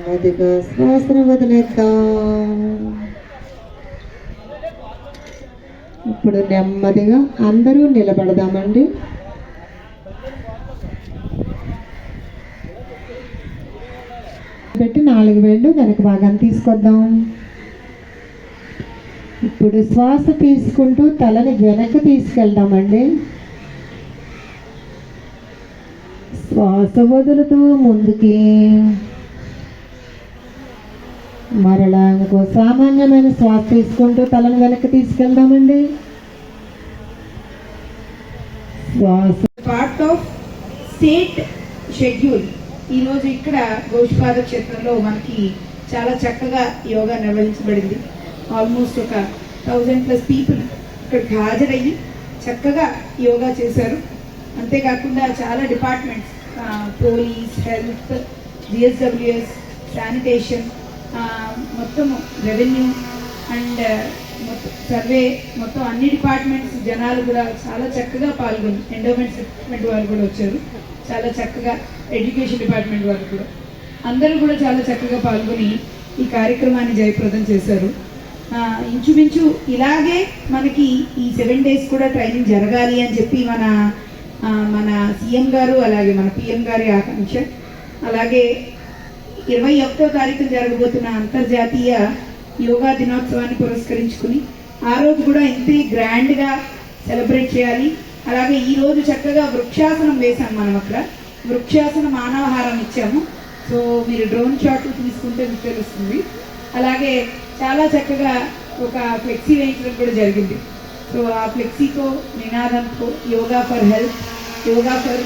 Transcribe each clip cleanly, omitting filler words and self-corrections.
నెమ్మదిగా శ్వాసను వదిలేద్దాం. ఇప్పుడు నెమ్మదిగా అందరూ నిలబడదామండి. పెట్టి 4 వేళ్ళు వెనక భాగాన్ని తీసుకొద్దాం. ఇప్పుడు శ్వాస తీసుకుంటూ తలని వెనక్కి తీసుకెళ్దామండి. శ్వాస వదులుతూ ముందుకి. మరలా ఇంకో సామాన్యమైన శ్వాస తీసుకుంటూ తలను వెనక్కి తీసుకెళ్దామండి. శ్వాస పార్ట్ ఆఫ్ స్టేట్ షెడ్యూల్. ఈరోజు ఇక్కడ గోష్పాద క్షేత్రంలో మనకి చాలా చక్కగా యోగా నిర్వహించబడింది. ఆల్మోస్ట్ ఒక 1000+ పీపుల్ ఇక్కడికి హాజరయ్యి చక్కగా యోగా చేశారు. అంతేకాకుండా చాలా departments, police, health, GSWS, sanitation, మొత్తం రెవెన్యూ అండ్ సర్వే, మొత్తం అన్ని డిపార్ట్మెంట్స్ జనాలు కూడా చాలా చక్కగా పాల్గొని, ఎండోమెంట్స్ డిపార్ట్మెంట్ వాళ్ళు కూడా వచ్చారు చాలా చక్కగా, ఎడ్యుకేషన్ డిపార్ట్మెంట్ వాళ్ళు కూడా అందరూ కూడా చాలా చక్కగా పాల్గొని ఈ కార్యక్రమాన్ని జయప్రదం చేశారు. ఇంచుమించు ఇలాగే మనకి ఈ 7 days కూడా ట్రైనింగ్ జరగాలి అని చెప్పి మన సీఎం గారు అలాగే మన పిఎం గారి ఆకాంక్ష. అలాగే 21వ తారీఖున జరగబోతున్న అంతర్జాతీయ యోగా దినోత్సవాన్ని పురస్కరించుకుని ఆ రోజు కూడా ఇంతే గ్రాండ్గా సెలబ్రేట్ చేయాలి. అలాగే ఈరోజు చక్కగా వృక్షాసనం వేసాం మనం. అక్కడ వృక్షాసన మానవహారం ఇచ్చాము. సో మీరు డ్రోన్ షాట్ తీసుకుంటే మీకు తెలుస్తుంది. అలాగే చాలా చక్కగా ఒక ఫ్లెక్సీ వేయించడం కూడా జరిగింది. సో ఆ ఫ్లెక్సీతో నినాదంతో yoga for health, yoga for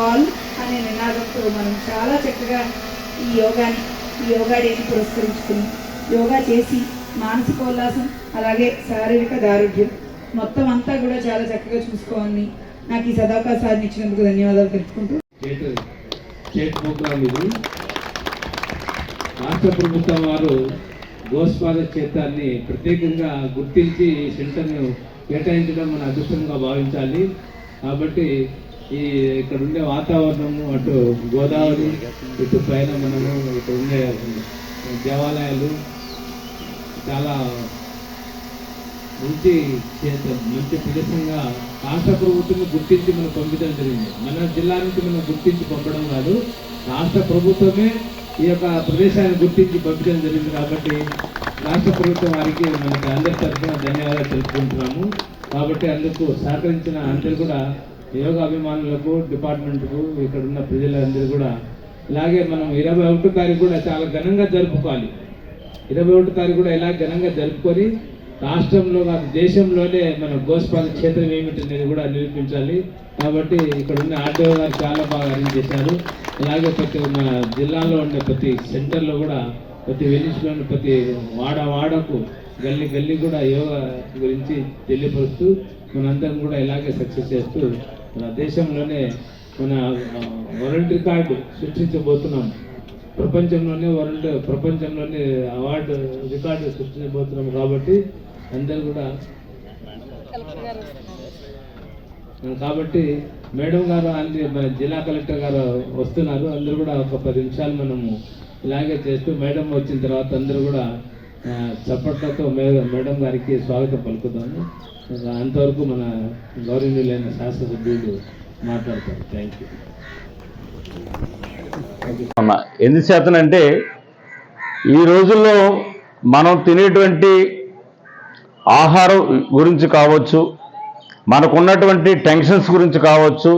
all అనే నినాదంతో మనం చాలా చక్కగా ఈ యోగా డేని పురస్కరించుకుని యోగా చేసి మానసికోల్లాసం అలాగే శారీరక దారుఢ్యం మొత్తం అంతా కూడా చాలా చక్కగా చూసుకోవాలని నాకు ఈ సదావకాశాన్ని ఇచ్చినందుకు ధన్యవాదాలు తెలుపుకుంటూ, రాష్ట్ర ప్రభుత్వం వారు గోష్పాద క్షేత్రాన్ని ప్రత్యేకంగా గుర్తించి సెంటర్ను కేటాయించడం మన అదృష్టంగా భావించాలి. కాబట్టి ఇక్కడ ఉండే వాతావరణము, అటు గోదావరి, ఇటు పైన మనము ఇక్కడ ఉండే దేవాలయాలు చాలా మంచి క్షేత్రం, మంచి ప్రదేశంగా రాష్ట్ర ప్రభుత్వం గుర్తించి మనం పంపించడం జరిగింది. మన జిల్లా నుంచి మనం గుర్తించి పంపడం కాదు, రాష్ట్ర ప్రభుత్వమే ఈ యొక్క ప్రదేశాన్ని గుర్తించి పంపించడం జరిగింది. కాబట్టి రాష్ట్ర ప్రభుత్వం వారికి మనకి అందరి తరఫున ధన్యవాదాలు తెలుపుకుంటున్నాము. కాబట్టి అందుకు సహకరించిన అందరూ కూడా, యోగా అభిమానులకు, డిపార్ట్మెంట్కు, ఇక్కడ ఉన్న ప్రజలందరూ కూడా, ఇలాగే మనం 21వ తారీఖు కూడా చాలా ఘనంగా జరుపుకోవాలి. 21వ తారీఖు కూడా ఇలా ఘనంగా జరుపుకొని రాష్ట్రంలో కాదు దేశంలోనే మన గోష్పాద క్షేత్రం ఏమిటి అనేది కూడా నిరూపించాలి. కాబట్టి ఇక్కడ ఉన్న ఆర్డీఓ గారు చాలా బాగా అరేంజ్ చేశారు. అలాగే ప్రతి మన జిల్లాలో ఉండే ప్రతి సెంటర్లో కూడా, ప్రతి విలేజ్లోని ప్రతి వాడకు, గల్లీ కూడా యోగా గురించి తెలియపరుస్తూ మనందరం కూడా ఇలాగే సక్సెస్ చేస్తూ మన దేశంలోనే మన వరల్డ్ రికార్డు సృష్టించబోతున్నాం. ప్రపంచంలోనే అవార్డు రికార్డు సృష్టించబోతున్నాం. కాబట్టి అందరూ కూడా, కాబట్టి మేడం గారు అన్ని మన జిల్లా కలెక్టర్ గారు వస్తున్నారు. అందరూ కూడా ఒక 10 నిమిషాలు మనము ఇలాగే చేస్తూ, మేడం వచ్చిన తర్వాత అందరూ కూడా చప్పట్లతో మేడం గారికి స్వాగతం పలుకుతాము. అంతవరకు మన గౌరవనీయులైన శాసనసభ్యులు మాట్లాడతారు. Thank you. ఎందుచేతనంటే ఈ రోజుల్లో మనం తినేటువంటి ఆహారం గురించి కావచ్చు, మనకున్నటువంటి టెన్షన్స్ గురించి కావచ్చు,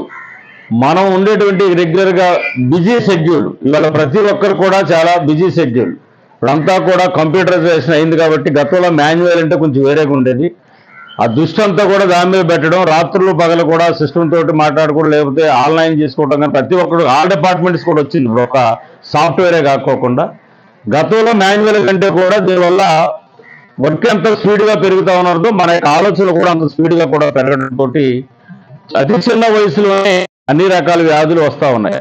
మనం ఉండేటువంటి రెగ్యులర్గా బిజీ షెడ్యూల్, ఇవాళ ప్రతి ఒక్కరు కూడా చాలా బిజీ షెడ్యూల్. ఇప్పుడంతా కూడా కంప్యూటరైజేషన్ అయింది. కాబట్టి గతంలో మాన్యువల్ అంటే కొంచెం వేరేగా ఉండేది. ఆ దృష్టి అంతా కూడా దాని మీద పెట్టడం, రాత్రులు పగలు కూడా సిస్టమ్ తోటి మాట్లాడుకోవడం, లేకపోతే ఆన్లైన్ చేసుకోవడం, కానీ ప్రతి ఒక్కరు ఆల్ డిపార్ట్మెంట్స్ కూడా వచ్చింది. ఇప్పుడు ఒక సాఫ్ట్వేరే కాకోకుండా గతంలో మాన్యువల్ కంటే కూడా దీనివల్ల వర్క్ ఎంత స్పీడ్గా పెరుగుతూ ఉన్నదో మన యొక్క ఆలోచనలు కూడా అంత స్పీడ్గా కూడా పెరగడంతో అతి చిన్న వయసులోనే అన్ని రకాల వ్యాధులు వస్తూ ఉన్నాయి.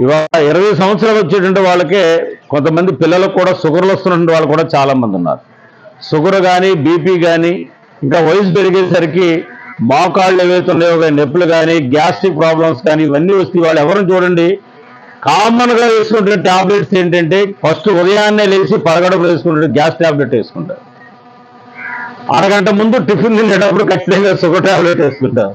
ఇవాళ 20 సంవత్సరాలు వచ్చేటువంటి వాళ్ళకే కొంతమంది పిల్లలకు కూడా షుగర్లు వస్తున్నటువంటి వాళ్ళు కూడా చాలామంది ఉన్నారు. షుగర్ కానీ, బీపీ కానీ, ఇంకా వయసు పెరిగేసరికి మోకాళ్ళు ఏవైతే ఉన్నాయో నొప్పులు కానీ, గ్యాస్ట్రిక్ ప్రాబ్లమ్స్ కానీ, ఇవన్నీ వస్తే వాళ్ళు ఎవరిని చూడండి కామన్గా వేసుకుంటే టాబ్లెట్స్ ఏంటంటే ఫస్ట్ ఉదయాన్నే లేచి పరగడుపు వేసుకుంటే గ్యాస్ టాబ్లెట్ వేసుకుంటారు, అరగంట ముందు టిఫిన్ తినేటప్పుడు ఖచ్చితంగా షుగర్ టాబ్లెట్ వేసుకుంటారు,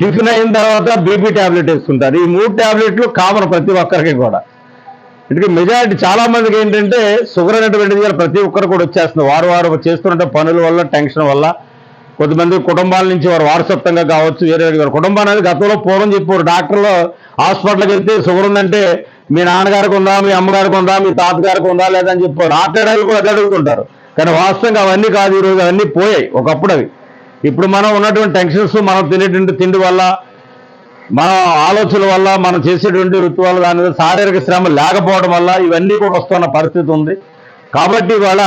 టిఫిన్ అయిన తర్వాత బీపీ టాబ్లెట్ వేసుకుంటారు. ఈ 3 టాబ్లెట్లు కామన్ ప్రతి ఒక్కరికి కూడా. ఇందుకే మెజారిటీ చాలా మందికి ఏంటంటే షుగర్ అనేటువంటిది ప్రతి ఒక్కరు కూడా వచ్చేస్తుంది. వారు చేస్తున్న పనుల వల్ల, టెన్షన్ వల్ల. కొంతమంది కుటుంబాల నుంచి వారు వారసత్వంగా కావచ్చు, వేరే కుటుంబాన్ని అనేది గతంలో పూర్వం చెప్పారు. డాక్టర్లు హాస్పిటల్కి వెళ్తే షుగర్ ఉందంటే మీ నాన్నగారికి ఉందా, మీ అమ్మగారికి ఉందా, మీ తాతగారికి ఉందా లేదని చెప్పారు. డాక్టర్ కూడా అదే అడుగుతుంటారు. కానీ వాస్తవంగా అవన్నీ కాదు, ఈరోజు అవన్నీ పోయాయి ఒకప్పుడు అవి. ఇప్పుడు మనం ఉన్నటువంటి టెన్షన్స్, మనం తినేటువంటి తిండి వల్ల, మన ఆలోచనల వల్ల, మనం చేసేటువంటి ఋతువుల దాని మీద శారీరక శ్రమ లేకపోవడం వల్ల ఇవన్నీ కూడా వస్తున్న పరిస్థితి ఉంది. కాబట్టి ఇవాళ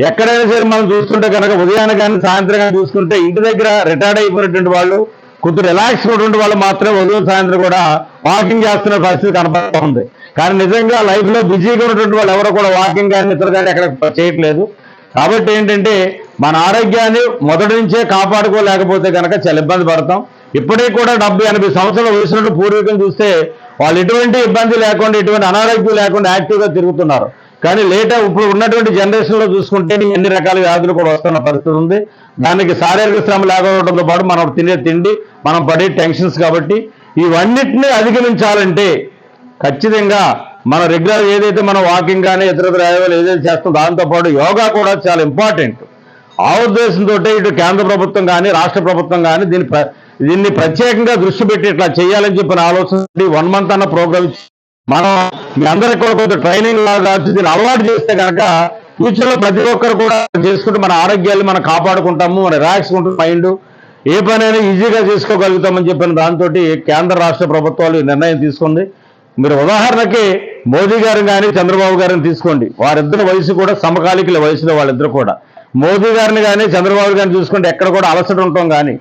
ఎక్కడైనా సరే మనం చూస్తుంటే కనుక ఉదయాన్ని కానీ సాయంత్రం కానీ చూసుకుంటే ఇంటి దగ్గర రిటైర్డ్ అయిపోయినటువంటి వాళ్ళు, కొంచెం రిలాక్స్ ఉన్నటువంటి వాళ్ళు మాత్రమే ఉదయం సాయంత్రం కూడా వాకింగ్ చేస్తున్న పరిస్థితి కనపడుతూ ఉంది. కానీ నిజంగా లైఫ్లో బిజీగా ఉన్నటువంటి వాళ్ళు ఎవరో కూడా వాకింగ్ కానీ ఇతర కానీ ఎక్కడ చేయట్లేదు. కాబట్టి ఏంటంటే మన ఆరోగ్యాన్ని మొదటి నుంచే కాపాడుకోలేకపోతే కనుక చాలా ఇబ్బంది పడతాం. ఇప్పటికీ కూడా 70-80 సంవత్సరాల వయసులో పూర్వీకులు చూస్తే వాళ్ళు ఎటువంటి ఇబ్బంది లేకుండా, ఎటువంటి అనారోగ్యం లేకుండా యాక్టివ్గా తిరుగుతున్నారు. కానీ ఇప్పుడు ఉన్నటువంటి జనరేషన్లో చూసుకుంటే ఎన్ని రకాల వ్యాధులు కూడా వస్తున్న పరిస్థితి ఉంది. దానికి శారీరక శ్రమ లేకపోవడంతో పాటు మనం తినే తిండి, మనం పడే టెన్షన్స్. కాబట్టి ఇవన్నిటిని అధిగమించాలంటే ఖచ్చితంగా మన రెగ్యులర్ ఏదైతే మనం వాకింగ్ కానీ ఇతర వ్యాయామాలు ఏదైతే చేస్తాం దాంతోపాటు యోగా కూడా చాలా ఇంపార్టెంట్. ఆ ఉద్దేశంతో ఇటు కేంద్ర ప్రభుత్వం కానీ రాష్ట్ర ప్రభుత్వం కానీ దీన్ని ప్రత్యేకంగా దృష్టి పెట్టి ఇట్లా చేయాలని చెప్పిన ఆలోచన 1 month అన్న ప్రోగ్రామ్ మనం మీ అందరికీ కూడా కొంచెం ట్రైనింగ్ లాగా దీన్ని అలవాటు చేస్తే కనుక ఫ్యూచర్లో ప్రతి ఒక్కరు కూడా చేసుకుంటూ మన ఆరోగ్యాన్ని మనం కాపాడుకుంటాము, మన రిలాక్స్ ఉంటుంది మైండ్, ఏ పనైనా ఈజీగా చేసుకోగలుగుతామని చెప్పిన దాంతో కేంద్ర రాష్ట్ర ప్రభుత్వాలు ఈ నిర్ణయం తీసుకుంది. మీరు ఉదాహరణకి మోదీ గారిని కానీ చంద్రబాబు గారిని తీసుకోండి, వారిద్దరి వయసు కూడా సమకాలికల వయసులో వాళ్ళిద్దరు కూడా. మోదీ గారిని కానీ చంద్రబాబు గారిని చూసుకుంటే ఎక్కడ కూడా అలసట ఉంటాం కానీ,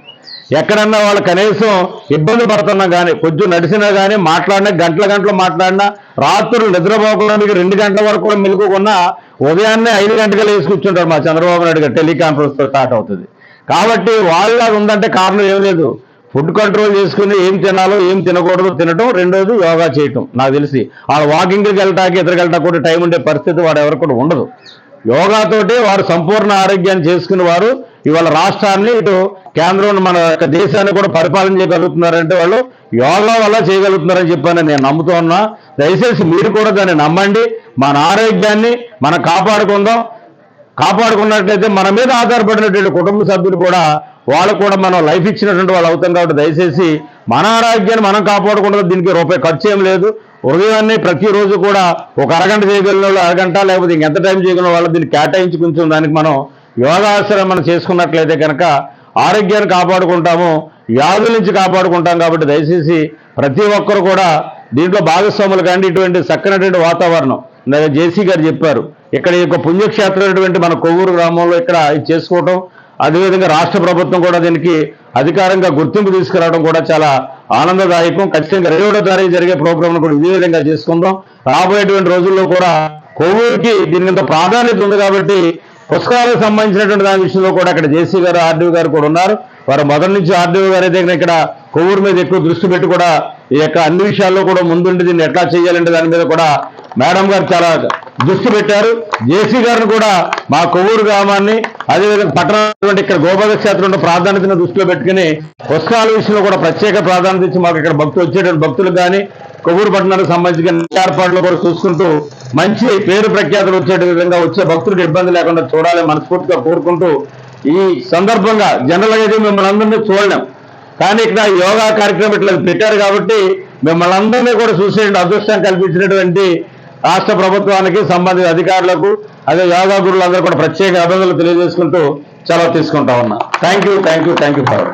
ఎక్కడన్నా వాళ్ళు కనీసం ఇబ్బంది పడుతున్నా కానీ, కొంచెం నడిచినా కానీ, మాట్లాడినా గంటలు మాట్లాడినా, రాత్రులు నిద్రపోకుండా మీకు 2 గంటల వరకు కూడా మెలుగుకున్నా ఉదయాన్నే 5 గంటలు వేసి కూర్చుంటారు మా చంద్రబాబు నాయుడు గారు. టెలికాన్ఫరెన్స్తో స్టార్ట్ అవుతుంది. కాబట్టి వాళ్ళలాగా ఉందంటే కారణం ఏం లేదు, ఫుడ్ కంట్రోల్ చేసుకుని ఏం తినాలో ఏం తినకూడదు తినటం, రెండోది యోగా చేయటం. నాకు తెలిసి వాళ్ళు వాకింగ్కి వెళ్ళటానికి ఇద్దరికి వెళ్ళటానికి కూడా టైం ఉండే పరిస్థితి వాడు ఎవరికి కూడా ఉండదు. యోగాతోటి వారు సంపూర్ణ ఆరోగ్యాన్ని చేసుకుని వారు ఇవాళ రాష్ట్రాన్ని, ఇటు కేంద్రం, మన యొక్క దేశాన్ని కూడా పరిపాలన చేయగలుగుతున్నారంటే వాళ్ళు యోగా వల్ల చేయగలుగుతున్నారని చెప్పని నేను నమ్ముతూ ఉన్నా. దయచేసి మీరు కూడా దాన్ని నమ్మండి. మన ఆరోగ్యాన్ని మనం కాపాడుకున్నట్లయితే మన మీద ఆధారపడినటువంటి కుటుంబ సభ్యులు కూడా వాళ్ళు కూడా మనం లైఫ్ ఇచ్చినటువంటి వాళ్ళు అవుతాం. కాబట్టి దయచేసి మన ఆరోగ్యాన్ని మనం కాపాడుకుంటే దీనికి రూపాయి ఖర్చు ఏం లేదు. ఉదయాన్నే ప్రతిరోజు కూడా ఒక అరగంట చేయగలిగిన వాళ్ళు అరగంట, లేకపోతే ఇంకెంత టైం చేయగలిగిన వాళ్ళు దీన్ని కేటాయించి కొంచెం దానికి మనం యోగాసనం మనం చేసుకున్నట్లయితే కనుక ఆరోగ్యాన్ని కాపాడుకుంటాము, వ్యాధుల నుంచి కాపాడుకుంటాం. కాబట్టి దయచేసి ప్రతి ఒక్కరు కూడా దీంట్లో భాగస్వాములు కానీ. ఇటువంటి చక్కనటువంటి వాతావరణం జేసీ గారు చెప్పారు, ఇక్కడ ఈ యొక్క పుణ్యక్షేత్రమైనటువంటి మన కొవ్వూరు గ్రామంలో ఇక్కడ ఇది చేసుకోవటం, అదేవిధంగా రాష్ట్ర ప్రభుత్వం కూడా దీనికి అధికారంగా గుర్తింపు తీసుకురావడం కూడా చాలా ఆనందదాయకం. ఖచ్చితంగా 2వ తారీఖు జరిగే ప్రోగ్రాంను కూడా ఇదే విధంగా చేసుకుందాం. రాబోయేటువంటి రోజుల్లో కూడా కొవ్వూరుకి దీనికి ఇంత ప్రాధాన్యత ఉంది. కాబట్టి పుస్తకాలకు సంబంధించినటువంటి దాని విషయంలో కూడా ఇక్కడ జేసీ గారు, ఆర్డీఓ గారు కూడా ఉన్నారు. వారు మొదటి నుంచి ఆర్డీఓ గారి దగ్గర ఇక్కడ కొవ్వూరు మీద ఎక్కువ దృష్టి పెట్టి కూడా ఈ యొక్క అన్ని విషయాల్లో కూడా ముందుండి దీన్ని ఎట్లా చేయాలంటే దాని మీద కూడా మేడం గారు చాలా దృష్టి పెట్టారు. జేసీ గారిని కూడా మా కొవ్వూరు గ్రామాన్ని, అదేవిధంగా పట్టణం ఇక్కడ గోపాల క్షేత్రంలో ప్రాధాన్యతను దృష్టిలో పెట్టుకుని పుస్తకాల విషయంలో కూడా ప్రత్యేక ప్రాధాన్యత ఇచ్చి మాకు ఇక్కడ వచ్చేటువంటి భక్తులకు కానీ కొవ్వూరు పట్టణానికి సంబంధించిన ఏర్పాట్లు కూడా చూసుకుంటూ మంచి పేరు ప్రఖ్యాతులు వచ్చే విధంగా వచ్చే భక్తులకు ఇబ్బంది లేకుండా చూడాలని మనస్ఫూర్తిగా కోరుకుంటూ, ఈ సందర్భంగా జనరల్గా అయితే మిమ్మల్ని అందరినీ చూడలేం, కానీ ఇక్కడ యోగా కార్యక్రమం ఇట్లా పెట్టారు కాబట్టి మిమ్మల్ని అందరినీ కూడా చూసేటువంటి అదృష్టం కల్పించినటువంటి రాష్ట్ర ప్రభుత్వానికి, సంబంధిత అధికారులకు, అదే యోగా గురువులందరూ కూడా ప్రత్యేక అభినందనలు తెలియజేసుకుంటూ సెలవు తీసుకుంటా ఉన్నా. Thank you for